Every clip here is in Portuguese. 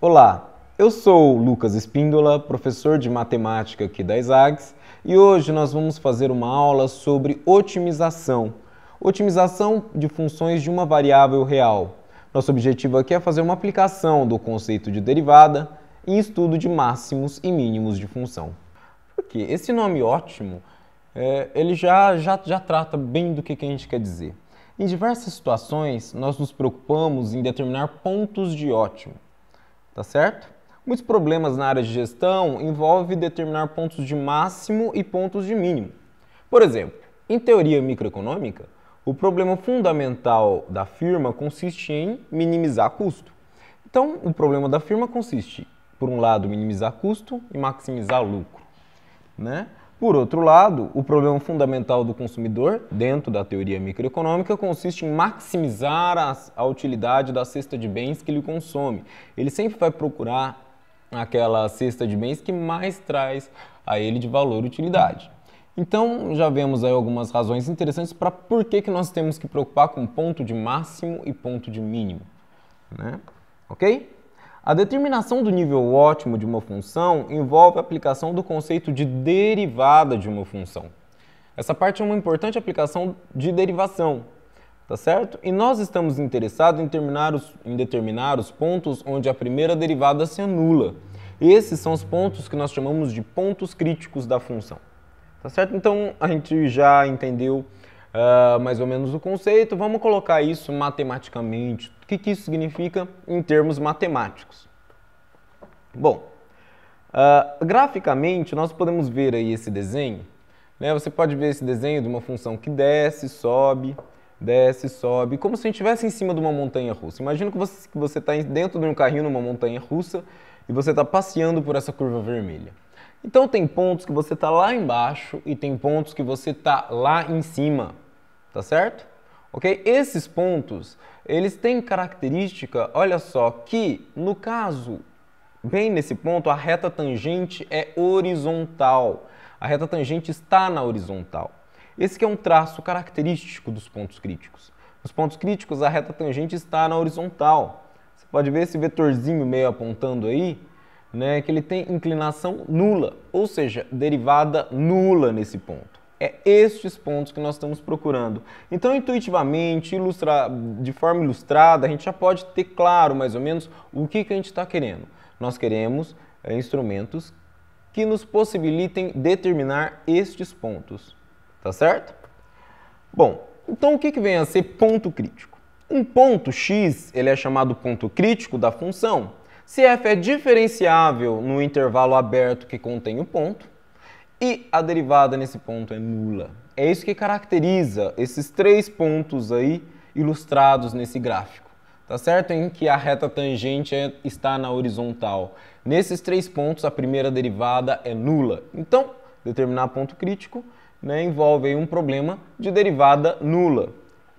Olá, eu sou o Lucas Espíndola, professor de matemática aqui da ESAGS, e hoje nós vamos fazer uma aula sobre otimização. Otimização de funções de uma variável real. Nosso objetivo aqui é fazer uma aplicação do conceito de derivada em estudo de máximos e mínimos de função. Por quê? Esse nome ótimo, ele já trata bem do que a gente quer dizer. Em diversas situações, nós nos preocupamos em determinar pontos de ótimo. Tá certo? Muitos problemas na área de gestão envolvem determinar pontos de máximo e pontos de mínimo. Por exemplo, em teoria microeconômica, o problema fundamental da firma consiste em minimizar custo. Então, o problema da firma consiste, por um lado, minimizar custo e maximizar lucro, né? Por outro lado, o problema fundamental do consumidor, dentro da teoria microeconômica, consiste em maximizar a utilidade da cesta de bens que ele consome. Ele sempre vai procurar aquela cesta de bens que mais traz a ele de valor e utilidade. Então, já vemos aí algumas razões interessantes para por que nós temos que preocupar com ponto de máximo e ponto de mínimo, né? Ok? A determinação do nível ótimo de uma função envolve a aplicação do conceito de derivada de uma função. Essa parte é uma importante aplicação de derivação, tá certo? E nós estamos interessados em determinar os pontos onde a primeira derivada se anula. Esses são os pontos que nós chamamos de pontos críticos da função, tá certo? Então, a gente já entendeu mais ou menos o conceito. Vamos colocar isso matematicamente. O que isso significa em termos matemáticos? Bom, graficamente nós podemos ver aí esse desenho, né? Você pode ver esse desenho de uma função que desce, sobe, como se a gente estivesse em cima de uma montanha russa. Imagina que você está dentro de um carrinho numa montanha russa e você está passeando por essa curva vermelha. Então tem pontos que você está lá embaixo e tem pontos que você está lá em cima, tá certo? Ok? Esses pontos, eles têm característica, olha só, que no caso, bem nesse ponto, a reta tangente é horizontal. A reta tangente está na horizontal. Esse que é um traço característico dos pontos críticos. Nos pontos críticos, a reta tangente está na horizontal. Você pode ver esse vetorzinho meio apontando aí, né, que ele tem inclinação nula, ou seja, derivada nula nesse ponto. É estes pontos que nós estamos procurando. Então, intuitivamente, de forma ilustrada, a gente já pode ter claro, mais ou menos, o que a gente está querendo. Nós queremos instrumentos que nos possibilitem determinar estes pontos, tá certo? Bom, então o que vem a ser ponto crítico? Um ponto x, ele é chamado ponto crítico da função, se f é diferenciável no intervalo aberto que contém o ponto e a derivada nesse ponto é nula. É isso que caracteriza esses três pontos aí ilustrados nesse gráfico, tá certo? Em que a reta tangente está na horizontal. Nesses três pontos, a primeira derivada é nula. Então, determinar ponto crítico, né, envolve aí um problema de derivada nula.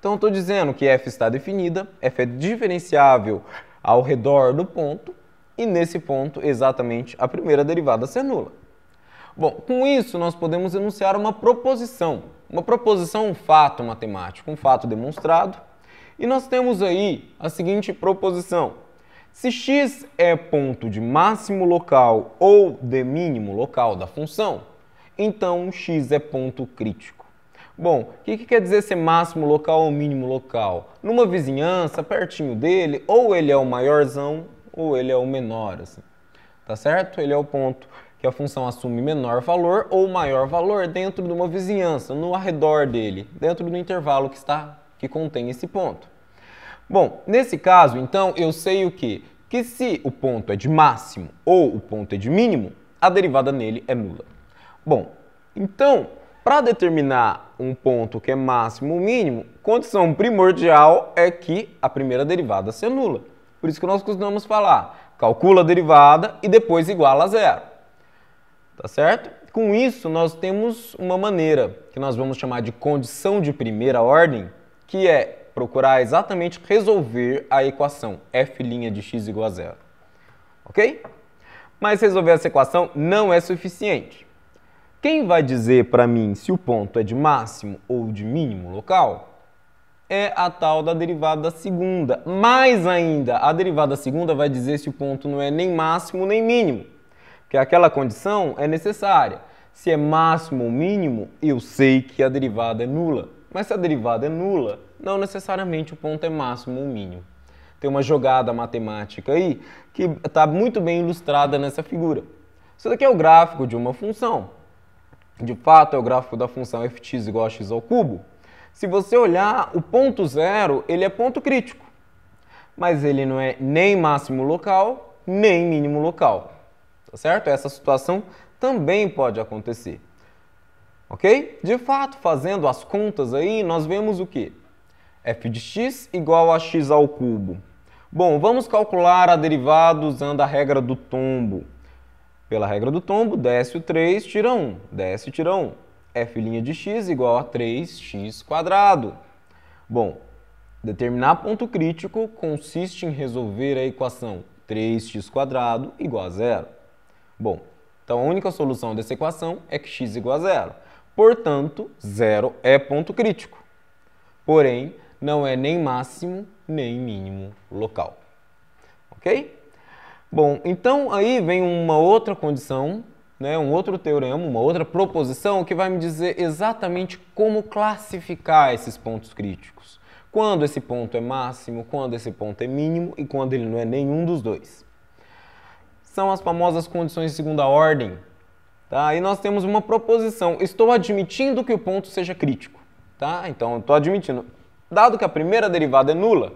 Então, eu estou dizendo que f está definida, f é diferenciável ao redor do ponto, e nesse ponto, exatamente, a primeira derivada ser nula. Bom, com isso, nós podemos enunciar uma proposição. Uma proposição é um fato matemático, um fato demonstrado. E nós temos aí a seguinte proposição. Se x é ponto de máximo local ou de mínimo local da função, então x é ponto crítico. Bom, o que quer dizer ser máximo local ou mínimo local? Numa vizinhança, pertinho dele, ou ele é o maiorzão, ou ele é o menor, assim. Tá certo? Ele é o ponto que a função assume menor valor ou maior valor dentro de uma vizinhança, no arredor dele, dentro do intervalo que contém esse ponto. Bom, nesse caso, então, eu sei o quê? Que se o ponto é de máximo ou o ponto é de mínimo, a derivada nele é nula. Bom, então, para determinar um ponto que é máximo ou mínimo, condição primordial é que a primeira derivada seja nula. Por isso que nós costumamos falar, calcula a derivada e depois iguala a zero. Tá certo? Com isso, nós temos uma maneira que nós vamos chamar de condição de primeira ordem, que é procurar exatamente resolver a equação f' de x igual a zero. Ok? Mas resolver essa equação não é suficiente. Quem vai dizer para mim se o ponto é de máximo ou de mínimo local? é a tal da derivada segunda. Mais ainda, a derivada segunda vai dizer se o ponto não é nem máximo nem mínimo, porque aquela condição é necessária. Se é máximo ou mínimo, eu sei que a derivada é nula. Mas se a derivada é nula, não necessariamente o ponto é máximo ou mínimo. Tem uma jogada matemática aí que está muito bem ilustrada nessa figura. Isso daqui é o gráfico de uma função. De fato, é o gráfico da função fx igual a x ao cubo. Se você olhar, o ponto zero, ele é ponto crítico. Mas ele não é nem máximo local, nem mínimo local. Tá certo? Essa situação também pode acontecer. Ok? De fato, fazendo as contas aí, nós vemos o quê? F de x igual a x ao cubo. Bom, vamos calcular a derivada usando a regra do tombo. Pela regra do tombo, desce o 3, tira 1. Desce, tira 1. F' de x igual a 3x². Bom, determinar ponto crítico consiste em resolver a equação 3x² igual a 0. Bom, então a única solução dessa equação é que x igual a 0. Portanto, 0 é ponto crítico. Porém, não é nem máximo nem mínimo local. Ok? Bom, então aí vem uma outra condição, né, um outro teorema, uma outra proposição que vai me dizer exatamente como classificar esses pontos críticos. Quando esse ponto é máximo, quando esse ponto é mínimo e quando ele não é nenhum dos dois. São as famosas condições de segunda ordem. Tá? Aí nós temos uma proposição. Estou admitindo que o ponto seja crítico. Tá? Então, estou admitindo. Dado que a primeira derivada é nula,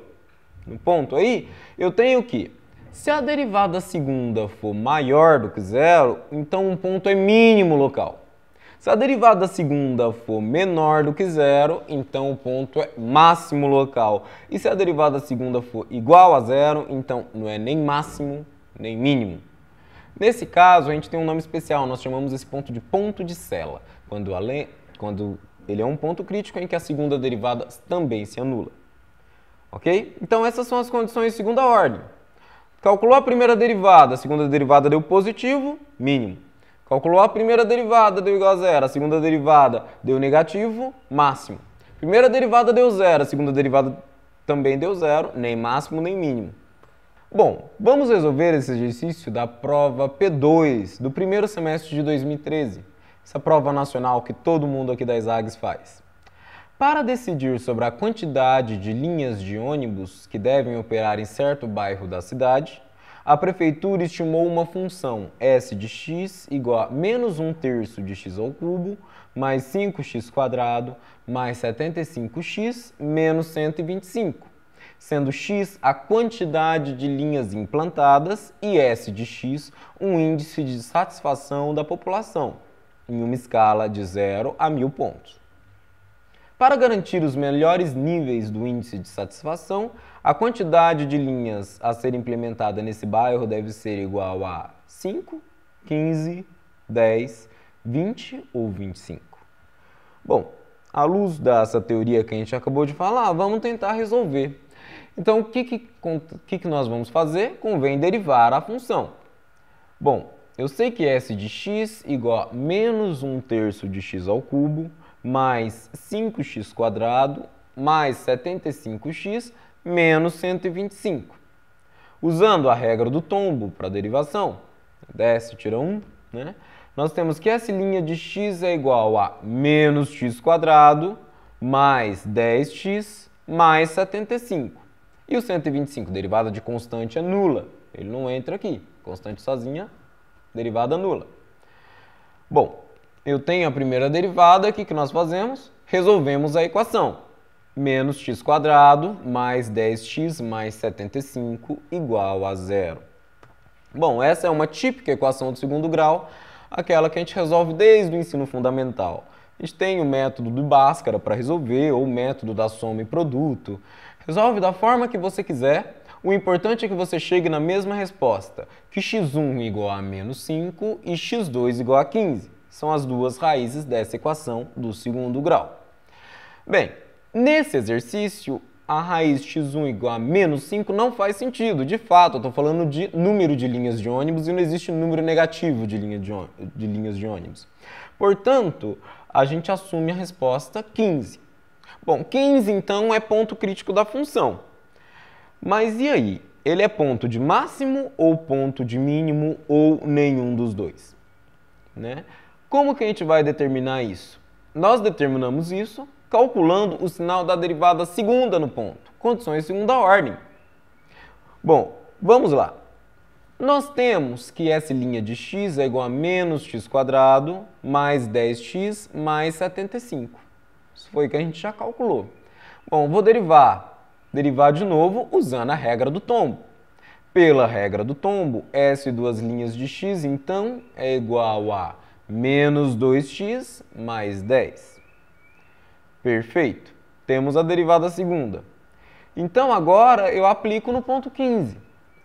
no ponto aí, eu tenho que, se a derivada segunda for maior do que zero, então um ponto é mínimo local. Se a derivada segunda for menor do que zero, então o ponto é máximo local. E se a derivada segunda for igual a zero, então não é nem máximo nem mínimo. Nesse caso, a gente tem um nome especial, nós chamamos esse ponto de ponto de Sella, quando ele é um ponto crítico em que a segunda derivada também se anula. Ok? Então essas são as condições de segunda ordem. Calculou a primeira derivada, a segunda derivada deu positivo, mínimo. Calculou a primeira derivada, deu igual a zero, a segunda derivada deu negativo, máximo. Primeira derivada deu zero, a segunda derivada também deu zero, nem máximo nem mínimo. Bom, vamos resolver esse exercício da prova P2 do primeiro semestre de 2013. Essa prova nacional que todo mundo aqui da ESAGS faz. Para decidir sobre a quantidade de linhas de ônibus que devem operar em certo bairro da cidade, a prefeitura estimou uma função S de x igual a menos 1/3 de x ao cubo, mais 5x² mais 75x menos 125, sendo x a quantidade de linhas implantadas e S de x um índice de satisfação da população, em uma escala de 0 a 1000 pontos. Para garantir os melhores níveis do índice de satisfação, a quantidade de linhas a ser implementada nesse bairro deve ser igual a 5, 15, 10, 20 ou 25. Bom, à luz dessa teoria que a gente acabou de falar, vamos tentar resolver. Então, o que nós vamos fazer? Convém derivar a função. Bom, eu sei que S de x igual a menos 1/3 de x ao cubo, mais 5x² mais 75x menos 125. Usando a regra do tombo para a derivação, desce, tira 1, né? Nós temos que essa linha de x é igual a menos x² mais 10x mais 75. E o 125, derivada de constante, é nula. Ele não entra aqui. Constante sozinha, derivada nula. Bom, eu tenho a primeira derivada, o que nós fazemos? Resolvemos a equação. Menos x² mais 10x mais 75 igual a 0. Bom, essa é uma típica equação do segundo grau, aquela que a gente resolve desde o ensino fundamental. A gente tem o método do Bhaskara para resolver, ou o método da soma e produto. Resolve da forma que você quiser. O importante é que você chegue na mesma resposta, que x1 igual a menos 5 e x2 igual a 15. São as duas raízes dessa equação do segundo grau. Bem, nesse exercício, a raiz x1 igual a menos 5 não faz sentido. De fato, eu estou falando de número de linhas de ônibus e não existe número negativo de linhas de ônibus. Portanto, a gente assume a resposta 15. Bom, 15 então é ponto crítico da função. Mas e aí? Ele é ponto de máximo ou ponto de mínimo ou nenhum dos dois? Né? Como que a gente vai determinar isso? Nós determinamos isso calculando o sinal da derivada segunda no ponto, condições de segunda ordem. Bom, vamos lá. Nós temos que S' de x é igual a menos x² mais 10x mais 75. Isso foi o que a gente já calculou. Bom, vou derivar de novo usando a regra do tombo. Pela regra do tombo, S duas linhas de x, então, é igual a menos 2x mais 10. Perfeito. Temos a derivada segunda. Então, agora eu aplico no ponto 15.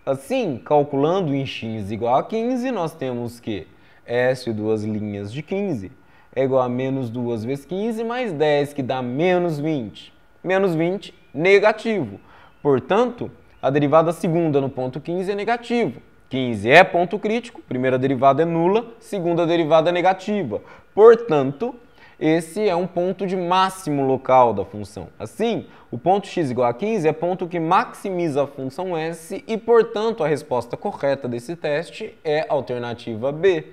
Assim, calculando em x igual a 15, nós temos que S duas linhas de 15 é igual a menos 2 vezes 15 mais 10, que dá menos 20. Menos 20, negativo. Portanto, a derivada segunda no ponto 15 é negativo. 15 é ponto crítico, primeira derivada é nula, segunda derivada é negativa. Portanto, esse é um ponto de máximo local da função. Assim, o ponto x igual a 15 é ponto que maximiza a função s e, portanto, a resposta correta desse teste é a alternativa B,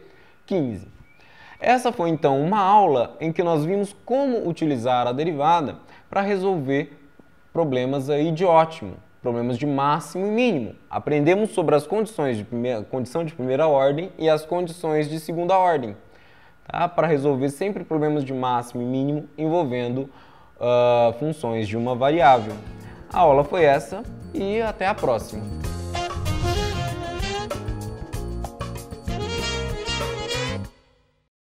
15. Essa foi, então, uma aula em que nós vimos como utilizar a derivada para resolver problemas aí de ótimo, problemas de máximo e mínimo. Aprendemos sobre as condições de condição de primeira ordem e as condições de segunda ordem, tá? Para resolver sempre problemas de máximo e mínimo envolvendo funções de uma variável. A aula foi essa e até a próxima.